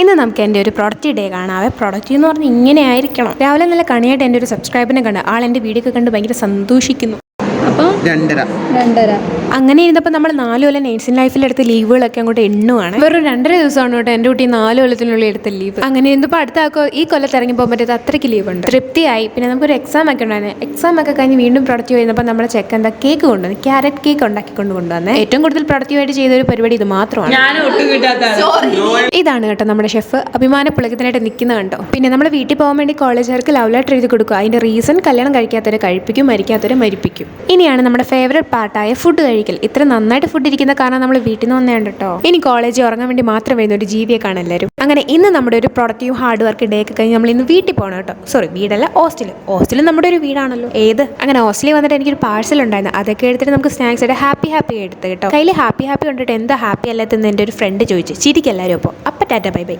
ഇന്ന് നമുക്ക് എൻ്റെ ഒരു പ്രൊഡക്റ്റ് ഡേ കാണാവേ. പ്രൊഡക്റ്റ് എന്ന് പറഞ്ഞാൽ ഇങ്ങനെ ആയിരിക്കണം. രാവിലെ നല്ല കണിയായിട്ട് എൻ്റെ ഒരു സബ്സ്ക്രൈബറിനെ കണ്ട് ആൾ എൻ്റെ വീഡിയോ ഒക്കെ കണ്ട് ഭയങ്കര സന്തോഷിക്കുന്നു. അപ്പോൾ 2.5 അങ്ങനെ ഇരുന്നപ്പോൾ നമ്മൾ 4 കൊല്ലം നേഴ്സിംഗ് ലൈഫിലെടുത്ത ലീവുകളൊക്കെ അങ്ങോട്ട് എണ്ണുവാണ്. വെറും 2.5 ദിവസമാണ് കേട്ടോ എൻ്റെ കുട്ടി 4 കൊല്ലത്തിനുള്ളിൽ എടുത്ത ലീവ്. അങ്ങനെ ഇരുന്നപ്പോൾ അടുത്ത ഈ കൊല്ലത്ത് ഇറങ്ങി പോകാൻ പറ്റാത്ത അത്രയ്ക്ക് ലീവ് ഉണ്ട്. തൃപ്തിയായി. പിന്നെ നമുക്കൊരു എക്സാം ഒക്കെ ഉണ്ടായിരുന്നു. എക്സാം ഒക്കെ കഴിഞ്ഞ് വീണ്ടും പ്രൊഡക്റ്റ് വരുന്നപ്പോൾ നമ്മുടെ ചെക്ക് എന്താ കേക്ക് കൊണ്ടുവന്നു. ക്യാരറ്റ് കേക്ക് കൊണ്ടുവന്നത്. ഏറ്റവും കൂടുതൽ പ്രൊഡക്റ്റീവായിട്ട് ചെയ്തൊരു പരിപാടി ഇത് മാത്രമാണ്. ഇതാണ് കേട്ടോ നമ്മുടെ ഷെഫ്. അഭിമാന പുളകത്തിനായിട്ട് നിൽക്കുന്ന കണ്ടോ. പിന്നെ നമ്മൾ വീട്ടിൽ പോകാൻ വേണ്ടി കോളേജുകാർക്ക് ലവ് ലെറ്റർ എഴുതി കൊടുക്കുക. അതിൻ്റെ റീസൺ കല്യാണം കഴിക്കാത്തവരെ കഴിപ്പിക്കും, മരിക്കാത്തവരെ മരിപ്പിക്കും. ഇനിയാണ് നമ്മുടെ ഫേവറേറ്റ് പാർട്ടായ ഫുഡ് കഴിക്കൽ. ഇത്ര നന്നായിട്ട് ഫുഡ് ഇരിക്കുന്ന കാരണം നമ്മൾ വീട്ടിൽ നിന്ന് വന്നേണ്ട കേട്ടോ. ഇനി കോളേജിൽ ഉറങ്ങാൻ വേണ്ടി മാത്രം വരുന്ന ഒരു ജീവിയെ കാണാൻ എല്ലാവരും. അങ്ങനെ ഇന്ന് നമ്മുടെ ഒരു പ്രൊഡക്റ്റീവ് ഹാർഡ് വർക്ക് ഡേ ഒക്കെ കഴിഞ്ഞ് നമ്മൾ ഇന്ന് വീട്ടിൽ പോകണം കേട്ടോ. സോറി, വീടല്ല, ഹോസ്റ്റലും നമ്മുടെ ഒരു വീടാണല്ലോ. അങ്ങനെ ഹോസ്റ്റലിൽ വന്നിട്ട് എനിക്കൊരു പാഴ്സൽ ഉണ്ടായിരുന്നു. അതൊക്കെ എടുത്തിട്ട് നമുക്ക് സ്നാക്സ് ആയിട്ട് ഹാപ്പി എടുത്ത് കേട്ടോ. കയ്യിൽ ഹാപ്പി കണ്ടിട്ട് എന്താ ഹാപ്പി അല്ലാത്തെന്ന് എൻ്റെ ഒരു ഫ്രണ്ട് ചോദിച്ചു. ചിരിക്കെല്ലാവരും അപ്പോൾ ടാറ്റ ബൈ ബൈ.